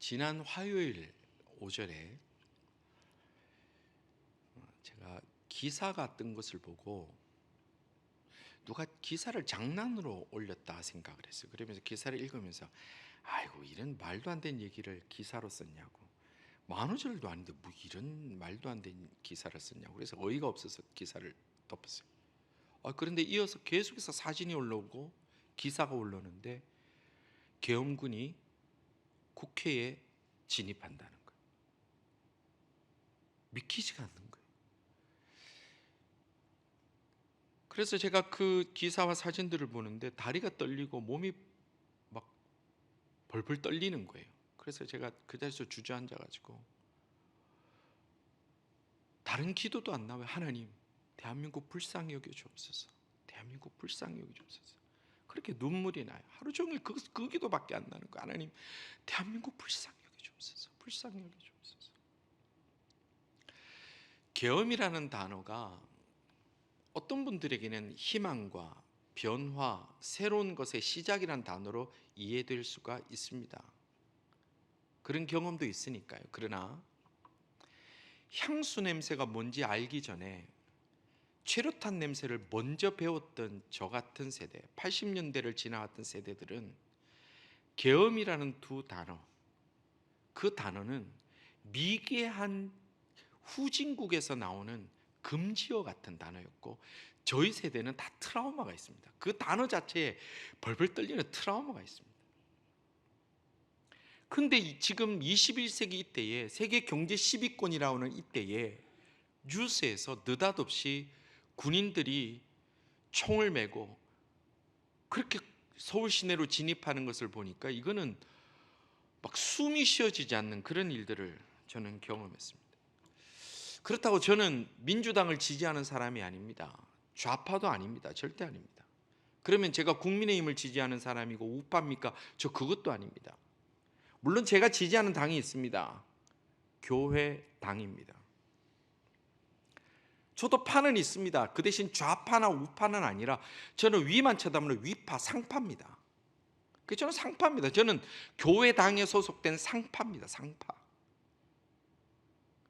지난 화요일 오전에 제가 기사가 뜬 것을 보고 누가 기사를 장난으로 올렸다 생각을 했어요. 그러면서 기사를 읽으면서 아이고 이런 말도 안 되는 얘기를 기사로 썼냐고, 만우절도 아닌데 뭐 이런 말도 안 되는 기사를 썼냐고. 그래서 어이가 없어서 기사를 덮었어요. 그런데 이어서 계속해서 사진이 올라오고 기사가 올라오는데 계엄군이 국회에 진입한다는 거예요. 믿기지가 않는 거예요. 그래서 제가 그 기사와 사진들을 보는데 다리가 떨리고 몸이 막 벌벌 떨리는 거예요. 그래서 제가 그 자리에서 주저앉아가지고 다른 기도도 안 나와요. 하나님, 대한민국 불쌍히 여겨주옵소서. 대한민국 불쌍히 여겨주옵소서. 그렇게 눈물이 나요. 하루 종일 그 기도밖에 안 나는 거예요. 하나님, 대한민국 불쌍히 여겨주옵소서. 불쌍히 여겨주옵소서. 계엄이라는 단어가 어떤 분들에게는 희망과 변화, 새로운 것의 시작이라는 단어로 이해될 수가 있습니다. 그런 경험도 있으니까요. 그러나 향수 냄새가 뭔지 알기 전에 최루탄 냄새를 먼저 배웠던 저 같은 세대, 80년대를 지나왔던 세대들은 계엄이라는 두 단어, 그 단어는 미개한 후진국에서 나오는 금지어 같은 단어였고, 저희 세대는 다 트라우마가 있습니다. 그 단어 자체에 벌벌 떨리는 트라우마가 있습니다. 근데 지금 21세기 이때에 세계 경제 10위권이라고 하는 이때에 뉴스에서 느닷없이 군인들이 총을 메고 그렇게 서울 시내로 진입하는 것을 보니까 이거는 막 숨이 쉬어지지 않는 그런 일들을 저는 경험했습니다. 그렇다고 저는 민주당을 지지하는 사람이 아닙니다. 좌파도 아닙니다. 절대 아닙니다. 그러면 제가 국민의힘을 지지하는 사람이고 우파입니까? 저 그것도 아닙니다. 물론 제가 지지하는 당이 있습니다. 교회당입니다. 저도 파는 있습니다. 그 대신 좌파나 우파는 아니라 저는 위만 쳐다보는 위파, 상파입니다. 저는 상파입니다. 저는 교회당에 소속된 상파입니다. 상파.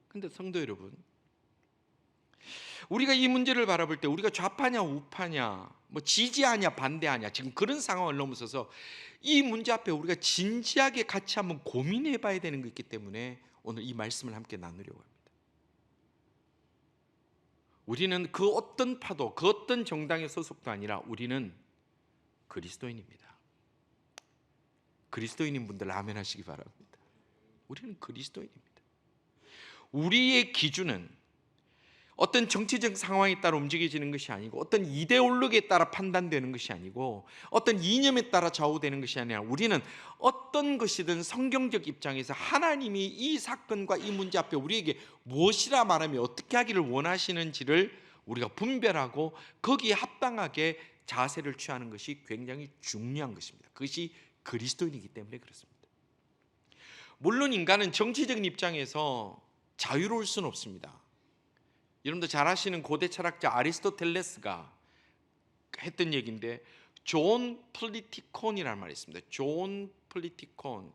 근데 성도 여러분, 우리가 이 문제를 바라볼 때 우리가 좌파냐 우파냐, 뭐 지지하냐 반대하냐, 지금 그런 상황을 넘어서서 이 문제 앞에 우리가 진지하게 같이 한번 고민해 봐야 되는 거 있기 때문에 오늘 이 말씀을 함께 나누려고 합니다. 우리는 그 어떤 파도, 그 어떤 정당의 소속도 아니라 우리는 그리스도인입니다. 그리스도인인 분들 아멘 하시기 바랍니다. 우리는 그리스도인입니다. 우리의 기준은 어떤 정치적 상황에 따라 움직여지는 것이 아니고, 어떤 이데올로기에 따라 판단되는 것이 아니고, 어떤 이념에 따라 좌우되는 것이 아니라, 우리는 어떤 것이든 성경적 입장에서 하나님이 이 사건과 이 문제 앞에 우리에게 무엇이라 말하며 어떻게 하기를 원하시는지를 우리가 분별하고 거기에 합당하게 자세를 취하는 것이 굉장히 중요한 것입니다. 그것이 그리스도인이기 때문에 그렇습니다. 물론 인간은 정치적인 입장에서 자유로울 수는 없습니다. 여러분도 잘 아시는 고대 철학자 아리스토텔레스가 했던 얘기인데, 존 플리티콘이라는 말이 있습니다. 존 플리티콘,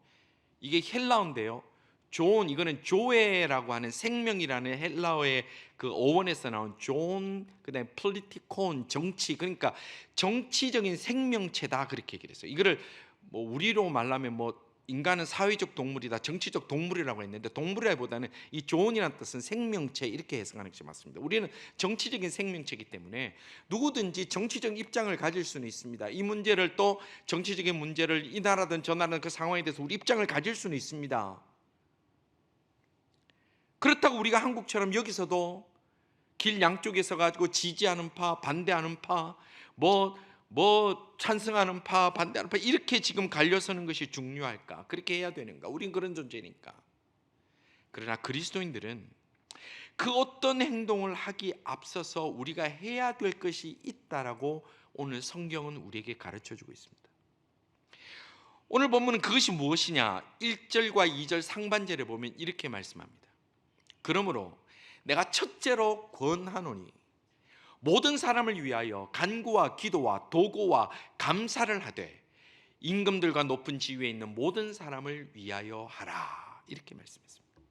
이게 헬라어인데요. 존, 이거는 조에라고 하는 생명이라는 헬라어의 그 어원에서 나온 존, 그다음에 플리티콘, 정치, 그러니까 정치적인 생명체다, 그렇게 얘기를 했어요. 이거를 뭐 우리로 말하면 뭐 인간은 사회적 동물이다, 정치적 동물이라고 했는데, 동물이라기보다는 이 존이라는 뜻은 생명체, 이렇게 해석하는 것이 맞습니다. 우리는 정치적인 생명체이기 때문에 누구든지 정치적 입장을 가질 수는 있습니다. 이 문제를, 또 정치적인 문제를 이 나라든 저 나라든 그 상황에 대해서 우리 입장을 가질 수는 있습니다. 그렇다고 우리가 한국처럼 여기서도 길 양쪽에서 가지고 지지하는 파, 반대하는 파, 뭐 찬성하는 파, 반대하는 파, 이렇게 지금 갈려서는 것이 중요할까? 그렇게 해야 되는가? 우린 그런 존재니까. 그러나 그리스도인들은 그 어떤 행동을 하기 앞서서 우리가 해야 될 것이 있다라고 오늘 성경은 우리에게 가르쳐주고 있습니다. 오늘 본문은 그것이 무엇이냐? 1절과 2절 상반절에 보면 이렇게 말씀합니다. 그러므로 내가 첫째로 권하노니 모든 사람을 위하여 간구와 기도와 도고와 감사를 하되 임금들과 높은 지위에 있는 모든 사람을 위하여 하라, 이렇게 말씀했습니다.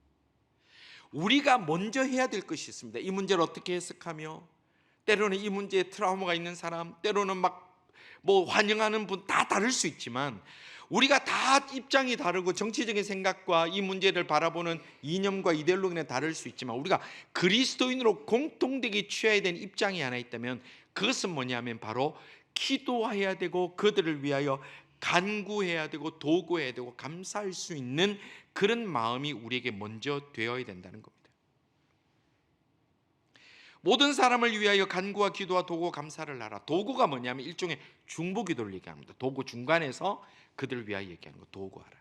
우리가 먼저 해야 될 것이 있습니다. 이 문제를 어떻게 해석하며, 때로는 이 문제에 트라우마가 있는 사람, 때로는 막 환영하는 분 다 다를 수 있지만, 우리가 다 입장이 다르고 정치적인 생각과 이 문제를 바라보는 이념과 이데올로기는 다를 수 있지만, 우리가 그리스도인으로 공통되게 취해야 되는 입장이 하나 있다면 그것은 뭐냐면 바로 기도해야 되고 그들을 위하여 간구해야 되고 도구해야 되고 감사할 수 있는 그런 마음이 우리에게 먼저 되어야 된다는 겁니다. 모든 사람을 위하여 간구와 기도와 도구 감사를 하라. 도구가 뭐냐면 일종의 중보 기도를 얘기합니다. 도구, 중간에서 그들을 위하여 얘기하는 거, 도구하라.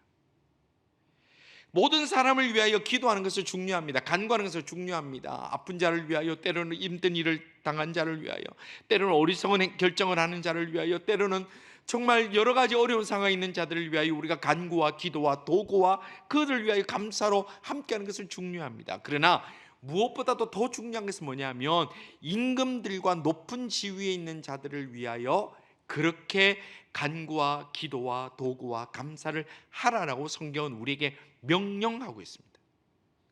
모든 사람을 위하여 기도하는 것은 중요합니다. 간구하는 것은 중요합니다. 아픈 자를 위하여, 때로는 힘든 일을 당한 자를 위하여, 때로는 어리석은 결정을 하는 자를 위하여, 때로는 정말 여러 가지 어려운 상황에 있는 자들을 위하여 우리가 간구와 기도와 도구와 그들을 위하여 감사로 함께하는 것은 중요합니다. 그러나 무엇보다도 더 중요한 것은 뭐냐면 임금들과 높은 지위에 있는 자들을 위하여 그렇게 간구와 기도와 도구와 감사를 하라라고 성경은 우리에게 명령하고 있습니다.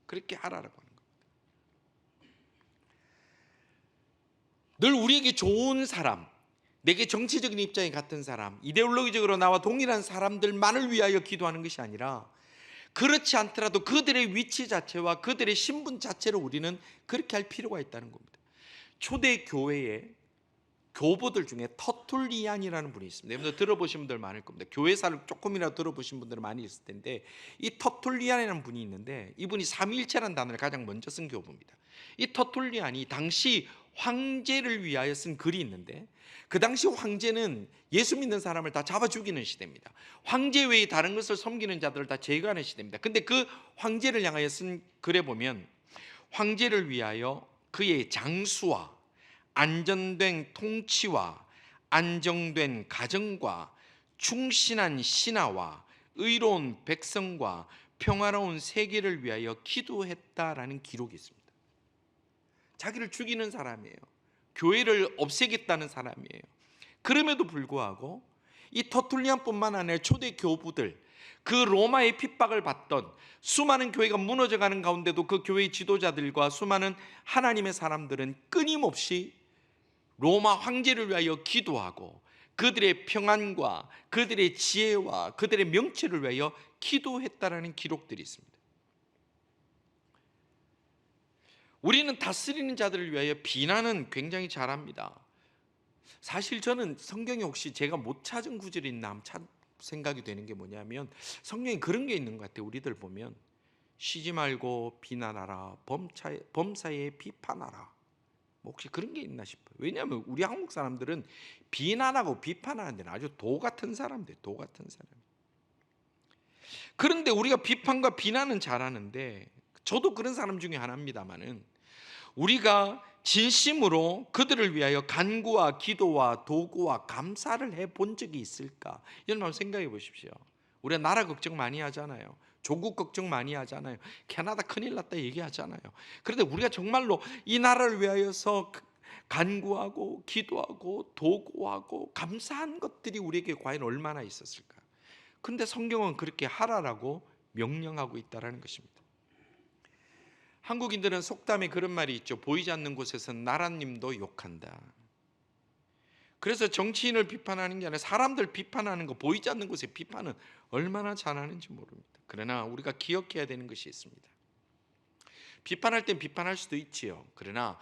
그렇게 하라라고 하는 겁니다. 늘 우리에게 좋은 사람, 내게 정치적인 입장이 같은 사람, 이데올로기적으로 나와 동일한 사람들만을 위하여 기도하는 것이 아니라, 그렇지 않더라도 그들의 위치 자체와 그들의 신분 자체를 우리는 그렇게 할 필요가 있다는 겁니다. 초대 교회에 교부들 중에 터툴리안이라는 분이 있습니다. 여러분들 들어보신 분들 많을 겁니다. 교회사를 조금이라도 들어보신 분들은 많이 있을 텐데, 이 터툴리안이라는 분이 있는데 이분이 삼위일체라는 단어를 가장 먼저 쓴 교부입니다. 이 터툴리안이 당시 황제를 위하여 쓴 글이 있는데, 그 당시 황제는 예수 믿는 사람을 다 잡아 죽이는 시대입니다. 황제 외에 다른 것을 섬기는 자들을 다 제거하는 시대입니다. 근데 그 황제를 향하여 쓴 글에 보면, 황제를 위하여 그의 장수와 안전된 통치와 안정된 가정과 충신한 신하와 의로운 백성과 평화로운 세계를 위하여 기도했다라는 기록이 있습니다. 자기를 죽이는 사람이에요. 교회를 없애겠다는 사람이에요. 그럼에도 불구하고 이 터툴리안뿐만 아니라 초대 교부들, 그 로마의 핍박을 받던 수많은 교회가 무너져가는 가운데도 그 교회의 지도자들과 수많은 하나님의 사람들은 끊임없이 로마 황제를 위하여 기도하고 그들의 평안과 그들의 지혜와 그들의 명체를 위하여 기도했다라는 기록들이 있습니다. 우리는 다스리는 자들을 위하여 비난은 굉장히 잘합니다. 사실 저는 성경에 혹시 제가 못 찾은 구절이 있나 생각이 되는 게 뭐냐면, 성경에 그런 게 있는 것 같아요. 우리들 보면 쉬지 말고 비난하라, 범사에 비판하라, 혹시 그런 게 있나 싶어요. 왜냐하면 우리 한국 사람들은 비난하고 비판하는 데는 아주 도 같은 사람들, 도 같은 사람. 그런데 우리가 비판과 비난은 잘하는데, 저도 그런 사람 중에 하나입니다만은, 우리가 진심으로 그들을 위하여 간구와 기도와 도구와 감사를 해본 적이 있을까? 여러분 한번 생각해 보십시오. 우리가 나라 걱정 많이 하잖아요. 조국 걱정 많이 하잖아요. 캐나다 큰일 났다 얘기하잖아요. 그런데 우리가 정말로 이 나라를 위하여서 간구하고 기도하고 도구하고 감사한 것들이 우리에게 과연 얼마나 있었을까? 그런데 성경은 그렇게 하라라고 명령하고 있다는 것입니다. 한국인들은 속담에 그런 말이 있죠. 보이지 않는 곳에서는 나라님도 욕한다. 그래서 정치인을 비판하는 게 아니라 사람들 비판하는 거, 보이지 않는 곳에 비판은 얼마나 잘하는지 모릅니다. 그러나 우리가 기억해야 되는 것이 있습니다. 비판할 땐 비판할 수도 있지요. 그러나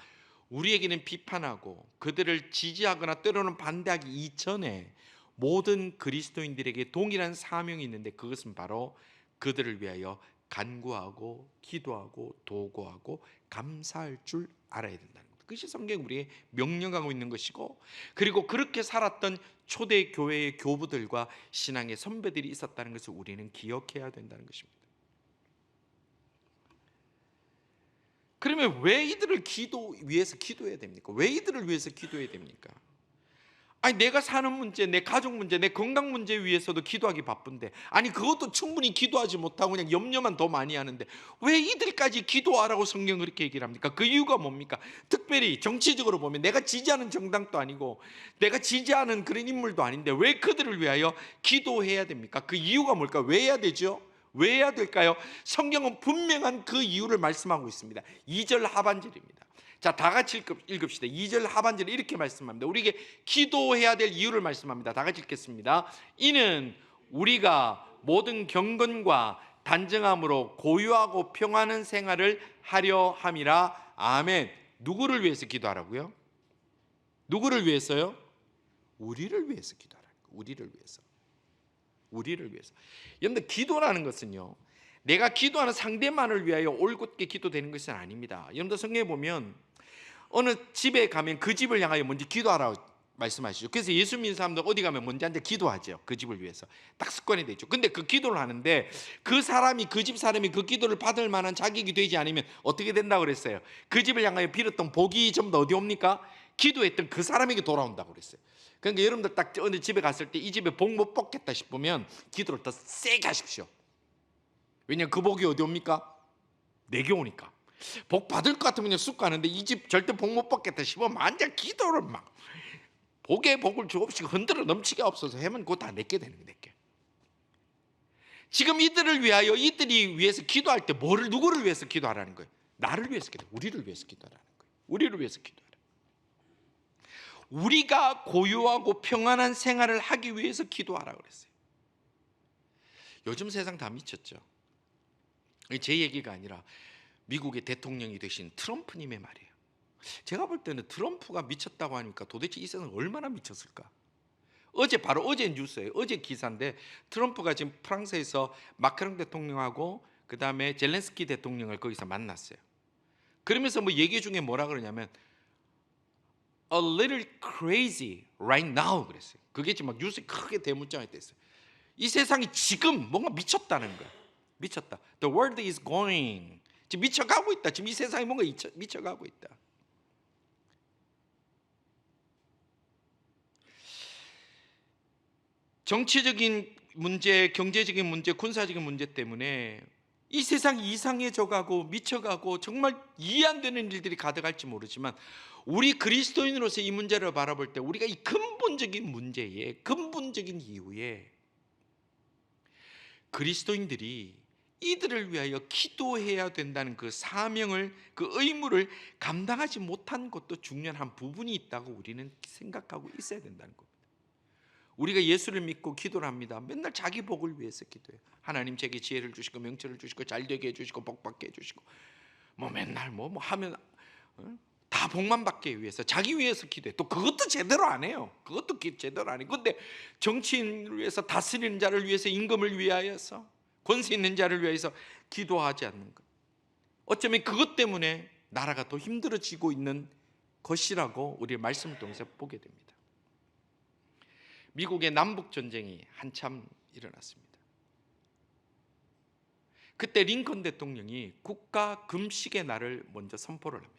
우리에게는 비판하고 그들을 지지하거나 때로는 반대하기 이전에 모든 그리스도인들에게 동일한 사명이 있는데, 그것은 바로 그들을 위하여 간구하고 기도하고 도구하고 감사할 줄 알아야 된다는 것. 그것이 성경이 우리에게 명령하고 있는 것이고, 그리고 그렇게 살았던 초대 교회의 교부들과 신앙의 선배들이 있었다는 것을 우리는 기억해야 된다는 것입니다. 그러면 왜 이들을 위해서 기도해야 됩니까? 왜 이들을 위해서 기도해야 됩니까? 아니 내가 사는 문제, 내 가족 문제, 내 건강 문제 위해서도 기도하기 바쁜데, 아니 그것도 충분히 기도하지 못하고 그냥 염려만 더 많이 하는데 왜 이들까지 기도하라고 성경은 그렇게 얘기를 합니까? 그 이유가 뭡니까? 특별히 정치적으로 보면 내가 지지하는 정당도 아니고 내가 지지하는 그런 인물도 아닌데 왜 그들을 위하여 기도해야 됩니까? 그 이유가 뭘까? 왜 해야 되죠? 왜 해야 될까요? 성경은 분명한 그 이유를 말씀하고 있습니다. 2절 하반절입니다. 자, 다 같이 읽읍시다. 2절 하반절에 이렇게 말씀합니다. 우리에게 기도해야 될 이유를 말씀합니다. 다 같이 읽겠습니다. 이는 우리가 모든 경건과 단정함으로 고요하고 평안한 생활을 하려 함이라. 아멘. 누구를 위해서 기도하라고요? 누구를 위해서요? 우리를 위해서 기도하라고. 우리를 위해서. 우리를 위해서. 여러분들, 기도라는 것은요, 내가 기도하는 상대만을 위하여 올곧게 기도되는 것은 아닙니다. 여러분들 성경에 보면 어느 집에 가면 그 집을 향하여 먼저 기도하라고 말씀하시죠. 그래서 예수 믿는 사람들 어디 가면 먼저 앉아 기도하죠. 그 집을 위해서 딱 습관이 돼 있죠. 근데 그 기도를 하는데 그 사람이, 그 집 사람이 그 기도를 받을 만한 자격이 되지 않으면 어떻게 된다고 그랬어요? 그 집을 향하여 빌었던 복이 전부 다 어디 옵니까? 기도했던 그 사람에게 돌아온다고 그랬어요. 그러니까 여러분들 딱 어느 집에 갔을 때 이 집에 복 못 받겠다 싶으면 기도를 더 세게 하십시오. 왜냐하면 그 복이 어디 옵니까? 내게 오니까. 복 받을 것 같으면 그냥 쑥 가는데 이 집 절대 복 못 받겠다 싶으면 완전 기도를 막 복에 복을 주옵시고 흔들어 넘치게 없어서 하면 그거 다 내게 되는 거예요. 내게. 지금 이들을 위하여, 이들이 위해서 기도할 때 누구를 위해서 기도하라는 거예요? 나를 위해서 기도, 우리를 위해서 기도하라는 거예요. 우리를 위해서 기도하라. 우리가 고요하고 평안한 생활을 하기 위해서 기도하라고 그랬어요. 요즘 세상 다 미쳤죠. 제 얘기가 아니라 미국의 대통령이 되신 트럼프님의 말이에요. 제가 볼 때는 트럼프가 미쳤다고 하니까 도대체 이 세상 얼마나 미쳤을까? 바로 어제 뉴스예요. 어제 기사인데 트럼프가 지금 프랑스에서 마크롱 대통령하고 그 다음에 젤렌스키 대통령을 거기서 만났어요. 그러면서 뭐 얘기 중에 뭐라 그러냐면 a little crazy right now 그랬어요. 그게 지금 막 뉴스에 크게 대문짝이 됐어요. 이 세상이 지금 뭔가 미쳤다는 거야. 미쳤다. The world is going. 지금 미쳐가고 있다. 지금 이 세상이 뭔가 미쳐가고 있다. 정치적인 문제, 경제적인 문제, 군사적인 문제 때문에 이 세상이 이상해져가고 미쳐가고 정말 이해 안 되는 일들이 가득할지 모르지만 우리 그리스도인으로서 이 문제를 바라볼 때 우리가 이 근본적인 문제에, 근본적인 이유에 그리스도인들이 이들을 위하여 기도해야 된다는 그 사명을, 그 의무를 감당하지 못한 것도 중요한 한 부분이 있다고 우리는 생각하고 있어야 된다는 겁니다. 우리가 예수를 믿고 기도를 합니다. 맨날 자기 복을 위해서 기도해요. 하나님 제게 지혜를 주시고 명철을 주시고 잘되게 해주시고 복받게 해주시고 뭐 맨날 뭐 하면 다 복만 받기 위해서 자기 위해서 기도해. 또 그것도 제대로 안 해요. 그것도 제대로 안 해요. 근데 정치인을 위해서, 다스리는 자를 위해서, 임금을 위하여서, 권세 있는 자를 위해서 기도하지 않는 것, 어쩌면 그것 때문에 나라가 더 힘들어지고 있는 것이라고 우리 말씀을 통해서 보게 됩니다. 미국의 남북전쟁이 한참 일어났습니다. 그때 링컨 대통령이 국가 금식의 날을 먼저 선포를 합니다.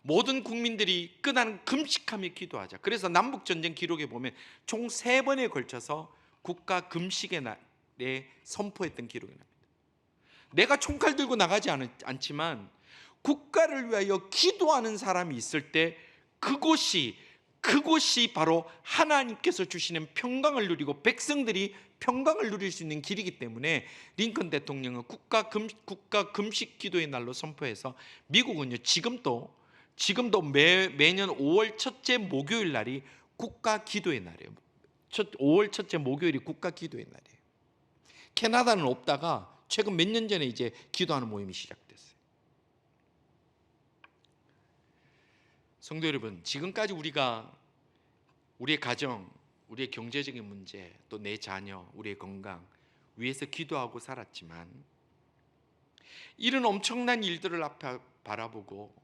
모든 국민들이 끝나는 금식하며 기도하자. 그래서 남북전쟁 기록에 보면 총 3번에 걸쳐서 국가 금식의 날에 선포했던 기록이 납니다. 내가 총칼 들고 나가지 않지만 국가를 위하여 기도하는 사람이 있을 때 그곳이 바로 하나님께서 주시는 평강을 누리고 백성들이 평강을 누릴 수 있는 길이기 때문에 링컨 대통령은 국가 금식 기도의 날로 선포해서 미국은요 지금도 매년 5월 첫째 목요일 날이 국가 기도의 날이에요. 5월 첫째 목요일이 국가 기도의 날이에요. 캐나다는 없다가 최근 몇 년 전에 이제 기도하는 모임이 시작됐어요. 성도 여러분, 지금까지 우리가 우리의 가정, 우리의 경제적인 문제, 또 내 자녀, 우리의 건강 위해서 기도하고 살았지만 이런 엄청난 일들을 앞에 바라보고,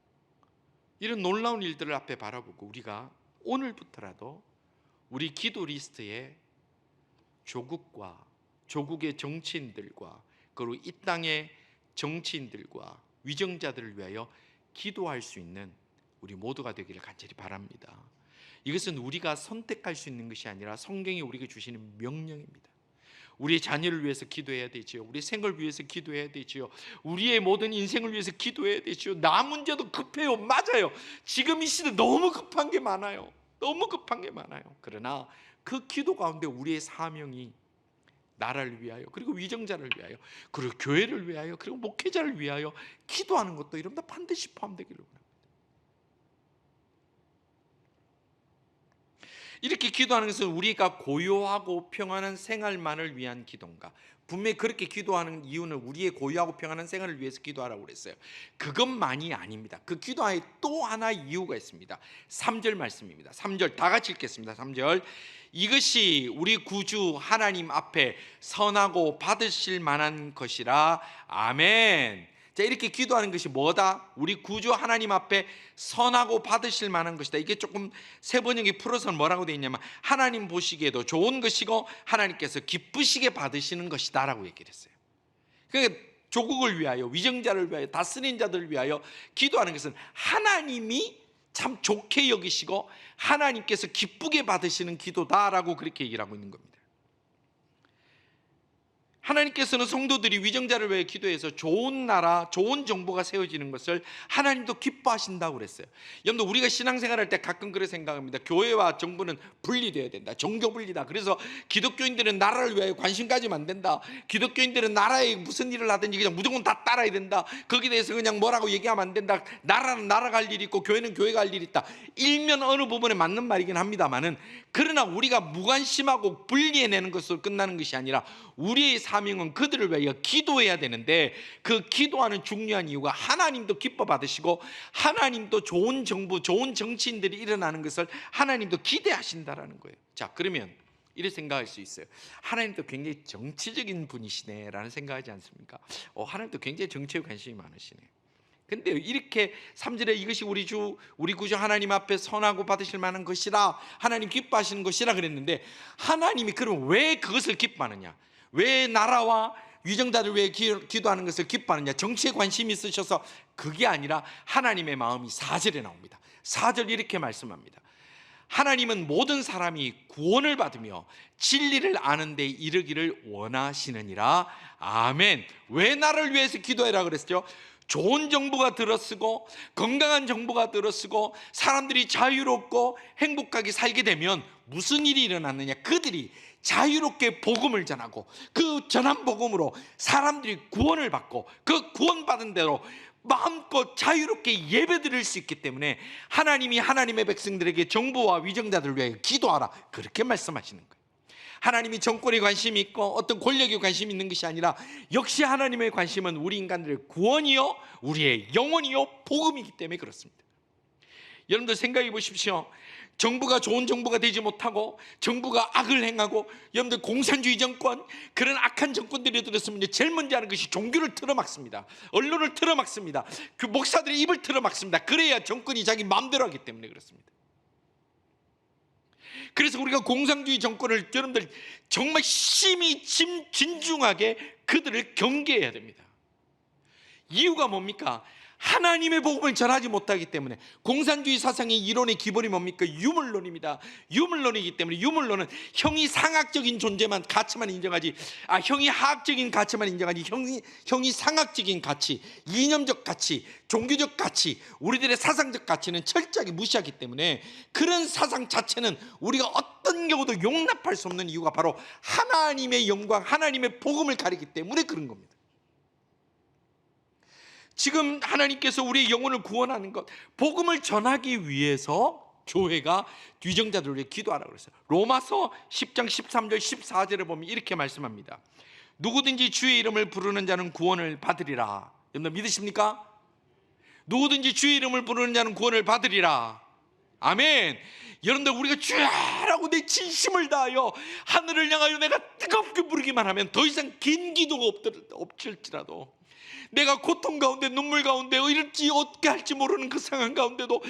이런 놀라운 일들을 앞에 바라보고 우리가 오늘부터라도 우리 기도 리스트에 조국의 정치인들과 그리고 이 땅의 정치인들과 위정자들을 위하여 기도할 수 있는 우리 모두가 되기를 간절히 바랍니다. 이것은 우리가 선택할 수 있는 것이 아니라 성경이 우리에게 주시는 명령입니다. 우리의 자녀를 위해서 기도해야 되지요. 우리의 생을 위해서 기도해야 되지요. 우리의 모든 인생을 위해서 기도해야 되지요. 나 문제도 급해요. 맞아요. 지금 이 시대 너무 급한 게 많아요. 너무 급한 게 많아요. 그러나 그 기도 가운데 우리의 사명이 나라를 위하여, 그리고 위정자를 위하여, 그리고 교회를 위하여, 그리고 목회자를 위하여 기도하는 것도 여러분들 반드시 포함되기를 원합니다. 이렇게 기도하는 것은 우리가 고요하고 평안한 생활만을 위한 기도인가? 분명히 그렇게 기도하는 이유는 우리의 고요하고 평안한 생활을 위해서 기도하라고 그랬어요. 그것만이 아닙니다. 그 기도에 또 하나 이유가 있습니다. 3절 말씀입니다. 3절 다 같이 읽겠습니다. 3절, 이것이 우리 구주 하나님 앞에 선하고 받으실 만한 것이라. 아멘. 자, 이렇게 기도하는 것이 뭐다? 우리 구주 하나님 앞에 선하고 받으실 만한 것이다. 이게 조금 세 번역이 풀어서 뭐라고 되어 있냐면, 하나님 보시기에도 좋은 것이고 하나님께서 기쁘시게 받으시는 것이다 라고 얘기를 했어요. 그러니까 조국을 위하여, 위정자를 위하여, 다스린 자들을 위하여 기도하는 것은 하나님이 참 좋게 여기시고 하나님께서 기쁘게 받으시는 기도다라고 그렇게 얘기를 하고 있는 겁니다. 하나님께서는 성도들이 위정자를 위해 기도해서 좋은 나라, 좋은 정부가 세워지는 것을 하나님도 기뻐하신다고 그랬어요. 여러분들, 우리가 신앙생활할 때 가끔 그렇게 생각합니다. 교회와 정부는 분리되어야 된다. 종교 분리다. 그래서 기독교인들은 나라를 위하여 관심 가지면 안 된다. 기독교인들은 나라에 무슨 일을 하든지 그냥 무조건 다 따라야 된다. 거기에 대해서 그냥 뭐라고 얘기하면 안 된다. 나라는 나라가 할 일이 있고 교회는 교회가 할 일이 있다. 일면 어느 부분에 맞는 말이긴 합니다만은, 그러나 우리가 무관심하고 분리해내는 것으로 끝나는 것이 아니라 우리의 사명은 그들을 위하여 기도해야 되는데, 그 기도하는 중요한 이유가 하나님도 기뻐 받으시고 하나님도 좋은 정부, 좋은 정치인들이 일어나는 것을 하나님도 기대하신다라는 거예요. 자, 그러면 이렇게 생각할 수 있어요. 하나님도 굉장히 정치적인 분이시네 라는 생각하지 않습니까? 하나님도 굉장히 정치에 관심이 많으시네. 근데 이렇게 3절에 이것이 우리 구주 하나님 앞에 선하고 받으실 만한 것이라, 하나님 기뻐하시는 것이라 그랬는데, 하나님이 그럼 왜 그것을 기뻐하느냐? 왜 나라와 위정자를 위해 기도하는 것을 기뻐하느냐? 정치에 관심이 있으셔서 그게 아니라 하나님의 마음이 4절에 나옵니다. 4절 이렇게 말씀합니다. 하나님은 모든 사람이 구원을 받으며 진리를 아는 데 이르기를 원하시느니라. 아멘. 왜 나를 위해서 기도해라 그랬죠? 좋은 정부가 들어서고 건강한 정부가 들어서고 사람들이 자유롭고 행복하게 살게 되면 무슨 일이 일어났느냐? 그들이 자유롭게 복음을 전하고 그 전한 복음으로 사람들이 구원을 받고 그 구원받은 대로 마음껏 자유롭게 예배드릴 수 있기 때문에 하나님이 하나님의 백성들에게 정부와 위정자들을 위해 기도하라, 그렇게 말씀하시는 거예요. 하나님이 정권에 관심이 있고 어떤 권력에 관심이 있는 것이 아니라 역시 하나님의 관심은 우리 인간들의 구원이요, 우리의 영혼이요, 복음이기 때문에 그렇습니다. 여러분들 생각해 보십시오. 정부가 좋은 정부가 되지 못하고 정부가 악을 행하고, 여러분들 공산주의 정권, 그런 악한 정권들이 들었으면 제일 먼저 하는 것이 종교를 틀어막습니다. 언론을 틀어막습니다. 그 목사들의 입을 틀어막습니다. 그래야 정권이 자기 마음대로 하기 때문에 그렇습니다. 그래서 우리가 공산주의 정권을 여러분들 정말 심히 진중하게 그들을 경계해야 됩니다. 이유가 뭡니까? 하나님의 복음을 전하지 못하기 때문에. 공산주의 사상의 이론의 기본이 뭡니까? 유물론입니다. 유물론이기 때문에, 유물론은 형이 상학적인 존재만, 가치만 인정하지, 형이 하학적인 가치만 인정하지, 형이 상학적인 가치, 이념적 가치, 종교적 가치, 우리들의 사상적 가치는 철저하게 무시하기 때문에, 그런 사상 자체는 우리가 어떤 경우도 용납할 수 없는 이유가 바로 하나님의 영광, 하나님의 복음을 가리기 때문에 그런 겁니다. 지금 하나님께서 우리의 영혼을 구원하는 것, 복음을 전하기 위해서 교회가 위정자들을 위해 기도하라고 그랬어요. 로마서 10장 13절 14절에 보면 이렇게 말씀합니다. 누구든지 주의 이름을 부르는 자는 구원을 받으리라. 여러분 믿으십니까? 누구든지 주의 이름을 부르는 자는 구원을 받으리라. 아멘. 여러분들, 우리가 주야라고 내 진심을 다하여 하늘을 향하여 내가 뜨겁게 부르기만 하면 더 이상 긴 기도가 없을지라도, 내가 고통 가운데, 눈물 가운데 이럴지 어떻게 할지 모르는 그 상황 가운데도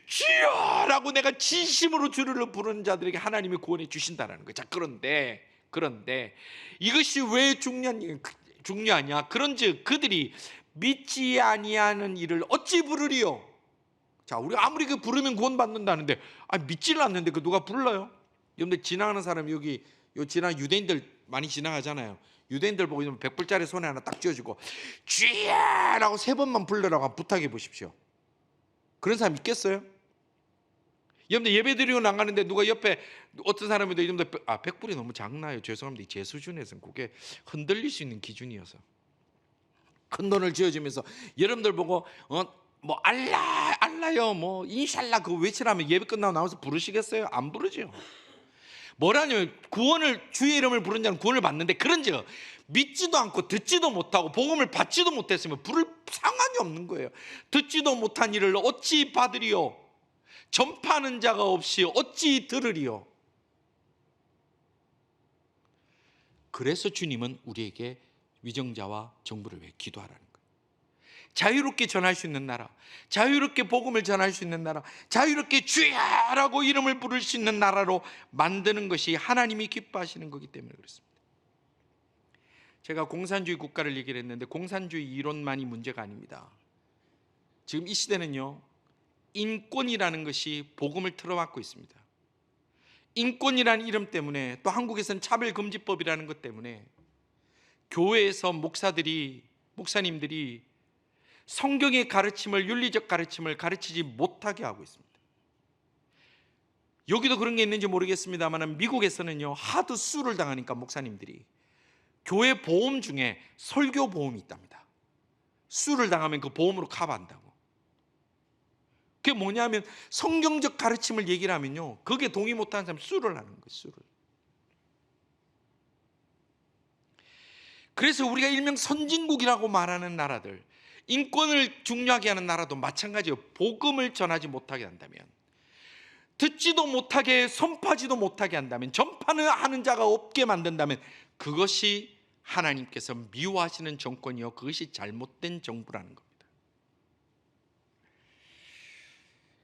주여라고 내가 진심으로 주를 부르는 자들에게 하나님이 구원해 주신다는 거예요. 자, 그런데 이것이 왜 중요하냐? 그런즉 그들이 믿지 아니하는 이를 어찌 부르리요? 자, 우리가 아무리 그 부르면 구원받는다는데 믿지를 않는데 그 누가 불러요? 여러분들 지나가는 사람 여기 유대인들 많이 지나가잖아요. 유대인들 보고 있으면 100불짜리 손에 하나 딱 쥐어주고 주야라고 3번만 불러라고 부탁해 보십시오. 그런 사람 있겠어요? 여러분들 예배 드리고 나가는데 누가 옆에 어떤 사람인데 여러분들 100불이 너무 작나요? 죄송합니다. 제 수준에서는 그게 흔들릴 수 있는 기준이어서 큰 돈을 쥐어주면서 여러분들 보고 뭐 알라요 뭐 인샬라 그거 외치라면 예배 끝나고 나와서 부르시겠어요? 안 부르죠. 뭐라냐면 주의 이름을 부른 자는 구원을 받는데 그런즉 믿지도 않고 듣지도 못하고 복음을 받지도 못했으면 부를 상관이 없는 거예요. 듣지도 못한 이를 어찌 받으리요? 전파하는 자가 없이 어찌 들으리요? 그래서 주님은 우리에게 위정자와 정부를 왜 기도하라는 거예요. 자유롭게 전할 수 있는 나라, 자유롭게 복음을 전할 수 있는 나라, 자유롭게 주야라고 이름을 부를 수 있는 나라로 만드는 것이 하나님이 기뻐하시는 거기 때문에 그렇습니다. 제가 공산주의 국가를 얘기를 했는데 공산주의 이론만이 문제가 아닙니다. 지금 이 시대는요, 인권이라는 것이 복음을 틀어막고 있습니다. 인권이라는 이름 때문에, 또 한국에서는 차별금지법이라는 것 때문에 교회에서 목사님들이 성경의 가르침을, 윤리적 가르침을 가르치지 못하게 하고 있습니다. 여기도 그런 게 있는지 모르겠습니다만 미국에서는요, 하도 수를 당하니까 목사님들이 교회 보험 중에 설교 보험이 있답니다. 수를 당하면 그 보험으로 커버한다고. 그게 뭐냐면 성경적 가르침을 얘기를 하면요, 거기에 동의 못하는 사람이 수를 하는 거예요. 수를. 그래서 우리가 일명 선진국이라고 말하는 나라들, 인권을 중요하게 하는 나라도 마찬가지예요. 복음을 전하지 못하게 한다면, 듣지도 못하게, 선포하지도 못하게 한다면, 전파는 하는 자가 없게 만든다면 그것이 하나님께서 미워하시는 정권이요, 그것이 잘못된 정부라는 겁니다.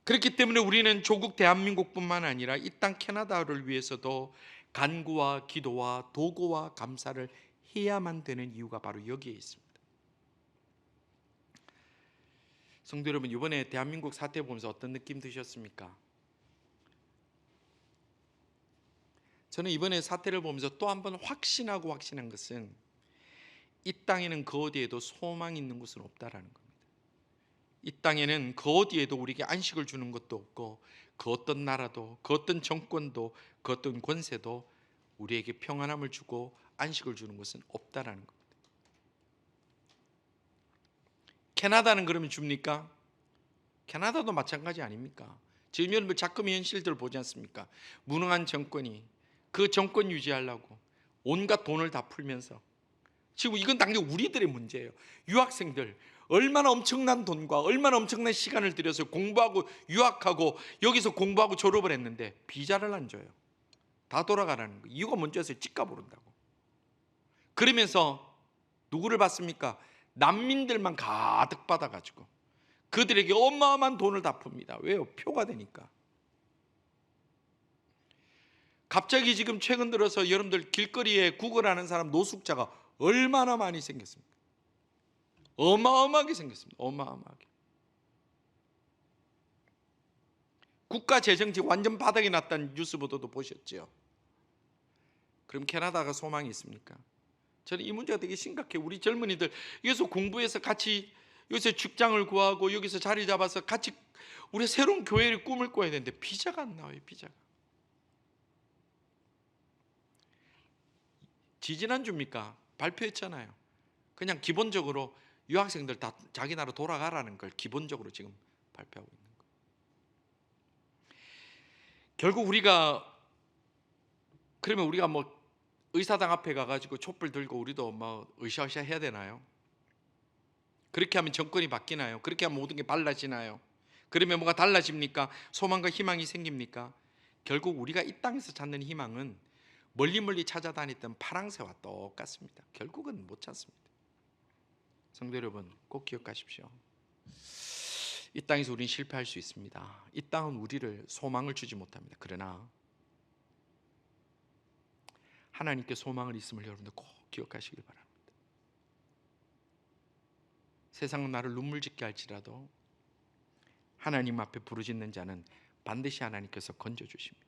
그렇기 때문에 우리는 조국 대한민국뿐만 아니라 이 땅 캐나다를 위해서도 간구와 기도와 도구와 감사를 해야만 되는 이유가 바로 여기에 있습니다. 성도 여러분, 이번에 대한민국 사태 보면서 어떤 느낌 드셨습니까? 저는 이번에 사태를 보면서 또 한 번 확신한 것은 이 땅에는 그 어디에도 소망이 있는 곳은 없다라는 겁니다. 이 땅에는 그 어디에도 우리에게 안식을 주는 것도 없고, 그 어떤 나라도, 그 어떤 정권도, 그 어떤 권세도 우리에게 평안함을 주고 안식을 주는 것은 없다라는 겁니다. 캐나다는 그러면 줍니까? 캐나다도 마찬가지 아닙니까? 지금 여러분 자금의 현실들을 보지 않습니까? 무능한 정권이 그 정권 유지하려고 온갖 돈을 다 풀면서, 지금 이건 당연히 우리들의 문제예요. 유학생들 얼마나 엄청난 돈과 얼마나 엄청난 시간을 들여서 공부하고 유학하고 여기서 공부하고 졸업을 했는데 비자를 안 줘요. 다 돌아가라는 거예요. 이유가 뭔지였어요? 집값 오른다고. 그러면서 누구를 받습니까? 난민들만 가득 받아가지고 그들에게 어마어마한 돈을 다 풉니다. 왜요? 표가 되니까. 갑자기 지금 최근 들어서 여러분들 길거리에 구걸하는 사람, 노숙자가 얼마나 많이 생겼습니까? 어마어마하게 생겼습니다. 어마어마하게. 국가 재정지 완전 바닥이 났다는 뉴스 보도도 보셨죠? 그럼 캐나다가 소망이 있습니까? 저는 이 문제가 되게 심각해요. 우리 젊은이들 여기서 공부해서 같이 여기서 직장을 구하고 여기서 자리 잡아서 같이 우리 새로운 교회를 꿈을 꿔야 되는데 비자가 안 나와요. 비자가. 지지난주입니까? 발표했잖아요. 그냥 기본적으로 유학생들 다 자기 나라 돌아가라는 걸 기본적으로 지금 발표하고 있는 거예요. 결국 그러면 우리가 뭐 의사당 앞에 가가지고 촛불 들고 우리도 뭐 으쌰으쌰 해야 되나요? 그렇게 하면 정권이 바뀌나요? 그렇게 하면 모든 게 달라지나요? 그러면 뭐가 달라집니까? 소망과 희망이 생깁니까? 결국 우리가 이 땅에서 찾는 희망은 멀리 찾아다녔던 파랑새와 똑같습니다. 결국은 못 찾습니다. 성도 여러분, 꼭 기억하십시오. 이 땅에서 우리는 실패할 수 있습니다. 이 땅은 우리를 소망을 주지 못합니다. 그러나 하나님께 소망을 있음을 여러분들 꼭 기억하시길 바랍니다. 세상은 나를 눈물 짓게 할지라도 하나님 앞에 부르짖는 자는 반드시 하나님께서 건져주십니다.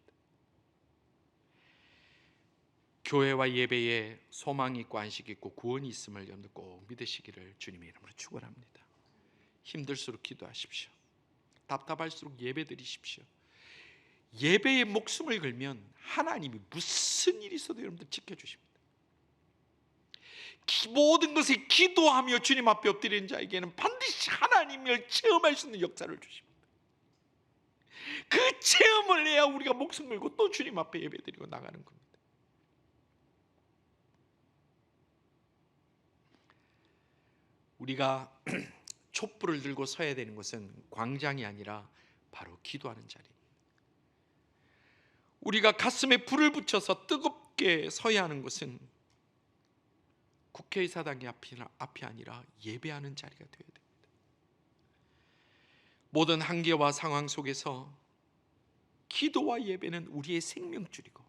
교회와 예배에 소망이 있고 안식이 있고 구원이 있음을 여러분들 꼭 믿으시기를 주님의 이름으로 축원합니다. 힘들수록 기도하십시오. 답답할수록 예배 드리십시오. 예배에 목숨을 걸면 하나님이 무슨 일이 있어도 여러분들 지켜주십니다. 모든 것에 기도하며 주님 앞에 엎드리는 자에게는 반드시 하나님을 체험할 수 있는 역사를 주십니다. 그 체험을 해야 우리가 목숨 걸고 또 주님 앞에 예배드리고 나가는 겁니다. 우리가 촛불을 들고 서야 되는 것은 광장이 아니라 바로 기도하는 자리입니다. 우리가 가슴에 불을 붙여서 뜨겁게 서야 하는 것은 국회의사당이 앞이 아니라 예배하는 자리가 되어야 됩니다. 모든 한계와 상황 속에서 기도와 예배는 우리의 생명줄이고,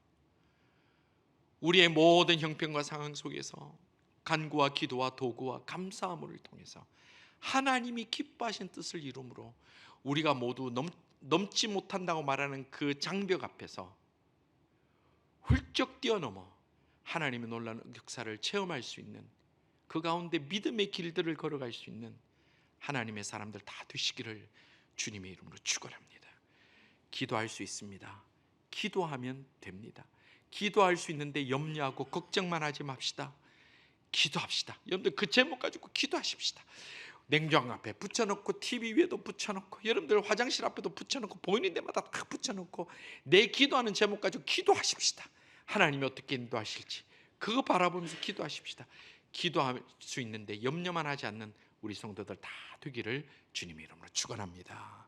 우리의 모든 형편과 상황 속에서 간구와 기도와 도구와 감사함을 통해서 하나님이 기뻐하신 뜻을 이루므로 우리가 모두 넘지 못한다고 말하는 그 장벽 앞에서 훌쩍 뛰어넘어 하나님의 놀라운 역사를 체험할 수 있는, 그 가운데 믿음의 길들을 걸어갈 수 있는 하나님의 사람들 다 되시기를 주님의 이름으로 축원합니다. 기도할 수 있습니다. 기도하면 됩니다. 기도할 수 있는데 염려하고 걱정만 하지 맙시다. 기도합시다. 여러분들 그 제목 가지고 기도하십시다. 냉장고 앞에 붙여놓고 TV 위에도 붙여놓고 여러분들 화장실 앞에도 붙여놓고 보이는 데마다 다 붙여놓고 내 기도하는 제목 가지고 기도하십시다. 하나님이 어떻게 인도하실지 그거 바라보면서 기도하십시다. 기도할 수 있는데 염려만 하지 않는 우리 성도들 다 되기를 주님의 이름으로 축원합니다.